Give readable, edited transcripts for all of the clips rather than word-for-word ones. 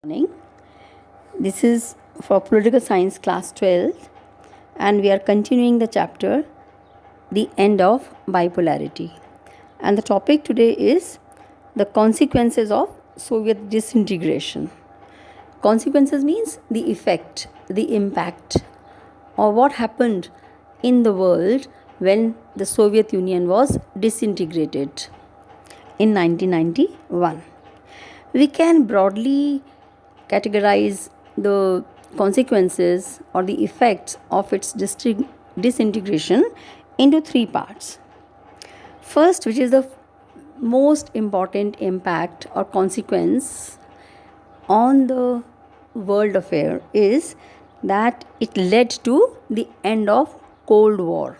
Morning. This is for Political Science class 12, and we are continuing the chapter The End of Bipolarity. And the topic today is the consequences of Soviet disintegration. Consequences means the effect, the impact, or what happened in the world when the Soviet Union was disintegrated in 1991. We can broadly categorize the consequences or the effects of its disintegration into three parts. First, which is the most important impact or consequence on the world affair, is that it led to the end of Cold War.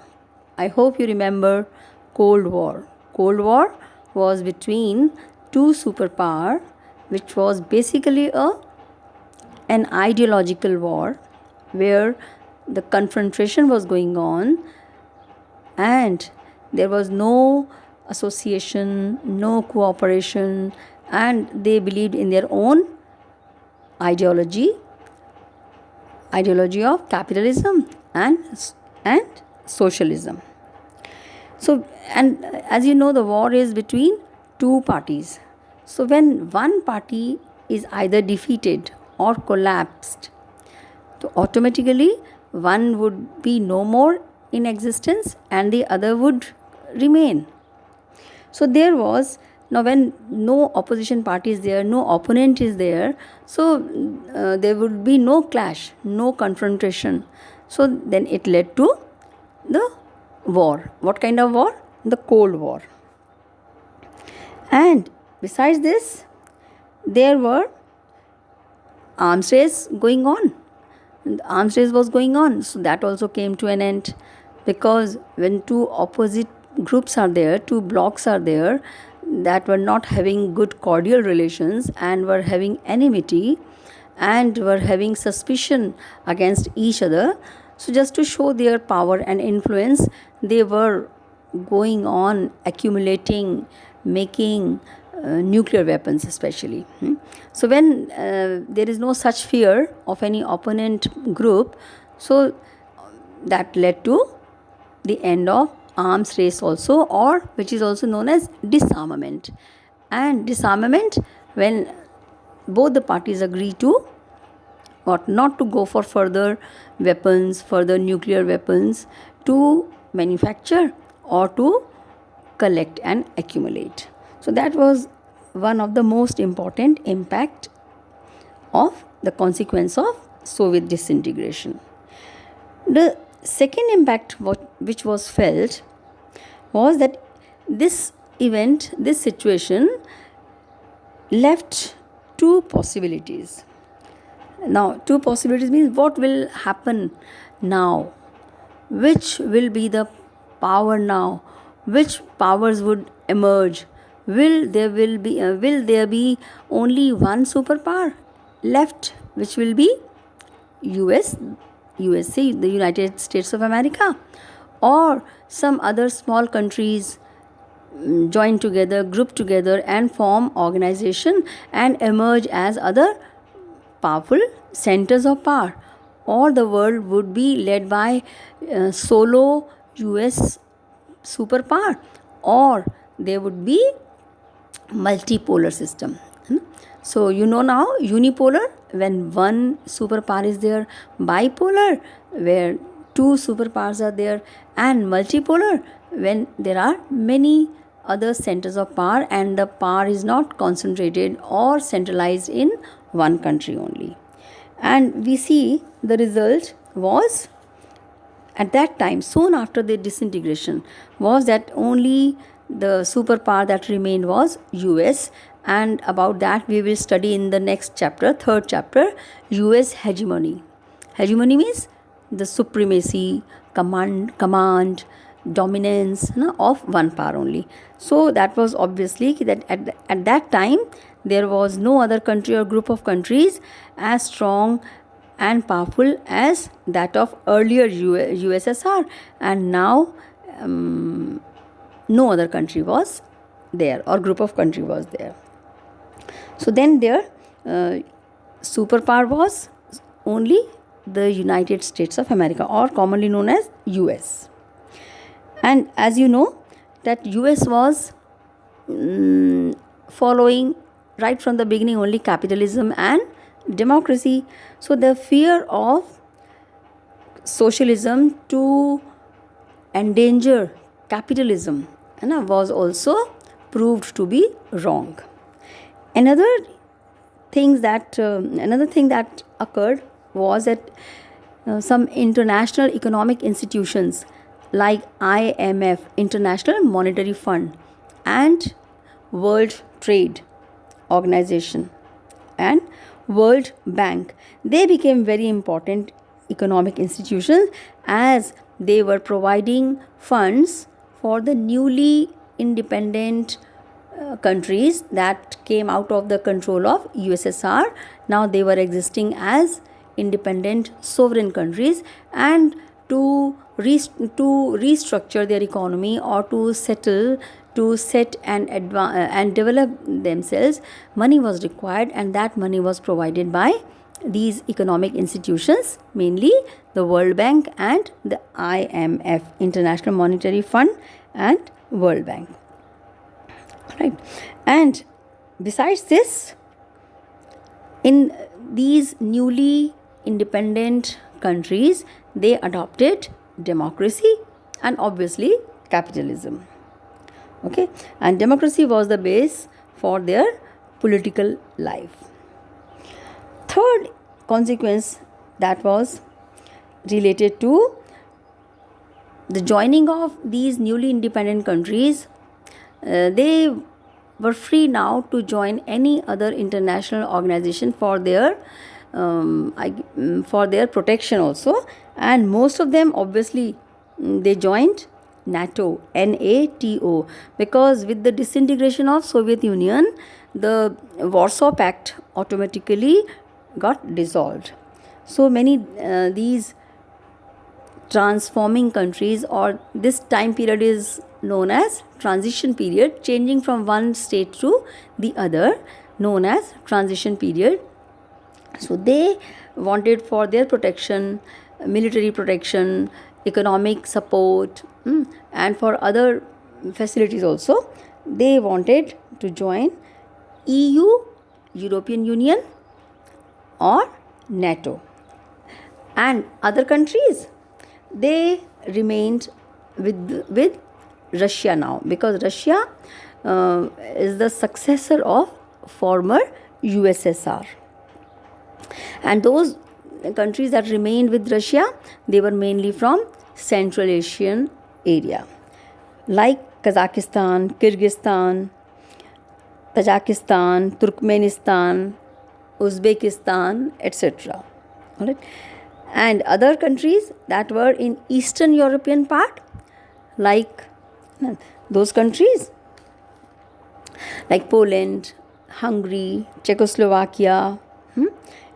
I hope you remember Cold War. Cold War was between two superpower, which was basically an ideological war where the confrontation was going on and there was no association, no cooperation, and they believed in their own ideology of capitalism and socialism. So, and as you know, the war is between two parties. So when one party is either defeated or collapsed, so automatically one would be no more in existence and the other would remain. So there was, now when no opposition party is there, no opponent is there, so there would be no clash, no confrontation. So then it led to the war. What kind of war? The Cold War. And besides this, there were arms race going on. And arms race was going on, so that also came to an end, because when two opposite groups are there, two blocks are there that were not having good cordial relations and were having enmity and were having suspicion against each other, so just to show their power and influence, they were going on accumulating, making nuclear weapons especially. So when there is no such fear of any opponent group, so that led to the end of arms race also, or which is also known as disarmament. And disarmament, when both the parties agree to or not to go for further weapons, further nuclear weapons to manufacture or to collect and accumulate. So that was one of the most important impact of the consequence of Soviet disintegration. The second impact which was felt was that this event, this situation left two possibilities. Now, two possibilities means what will happen now, which will be the power now, which powers would emerge. Will there be only one superpower left, which will be USA, the United States of America, or some other small countries join together, group together, and form organization and emerge as other powerful centers of power, or the world would be led by solo US superpower, or there would be multipolar system. So you know now, unipolar when one superpower is there, bipolar where two superpowers are there, and multipolar when there are many other centers of power and the power is not concentrated or centralized in one country only. And we see the result was, at that time, soon after the disintegration, was that only the superpower that remained was US, and about that we will study in the next chapter, third chapter, US hegemony. Hegemony means the supremacy, command, dominance of one power only. So that was obviously that at that time there was no other country or group of countries as strong and powerful as that of earlier USSR, and now no other country was there or group of country was there. So then there superpower was only the United States of America, or commonly known as US. And as you know, that US was following right from the beginning only capitalism and democracy. So the fear of socialism to endanger capitalism was also proved to be wrong. Another another thing that occurred was that some international economic institutions like IMF, International Monetary Fund, and World Trade Organization and World Bank, they became very important economic institutions as they were providing funds for the newly independent countries that came out of the control of USSR. Now they were existing as independent sovereign countries, and to restructure their economy or to set and develop themselves, money was required, and that money was provided by these economic institutions, mainly the World Bank and the IMF, International Monetary Fund, and World Bank. Right. And besides this, in these newly independent countries, they adopted democracy and obviously capitalism. Okay, and democracy was the base for their political life. Third consequence that was related to the joining of these newly independent countries, they were free now to join any other international organization for their protection also, and most of them obviously they joined NATO, NATO, because with the disintegration of Soviet Union, the Warsaw Pact automatically got dissolved. So many these transforming countries, or this time period is known as transition period, changing from one state to the other, known as transition period. So they wanted for their protection, military protection, economic support, and for other facilities also, they wanted to join EU, European Union, or NATO. And other countries, they remained with Russia now, because Russia is the successor of former USSR. And those countries that remained with Russia, they were mainly from Central Asian area, like Kazakhstan, Kyrgyzstan, Tajikistan, Turkmenistan, Uzbekistan, etc. All right. And other countries that were in Eastern European part, like those countries like Poland, Hungary, Czechoslovakia,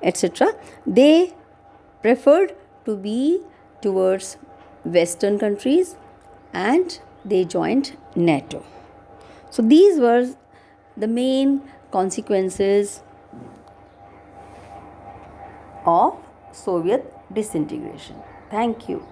etc., they preferred to be towards Western countries, and they joined NATO. So these were the main consequences of Soviet disintegration. Thank you.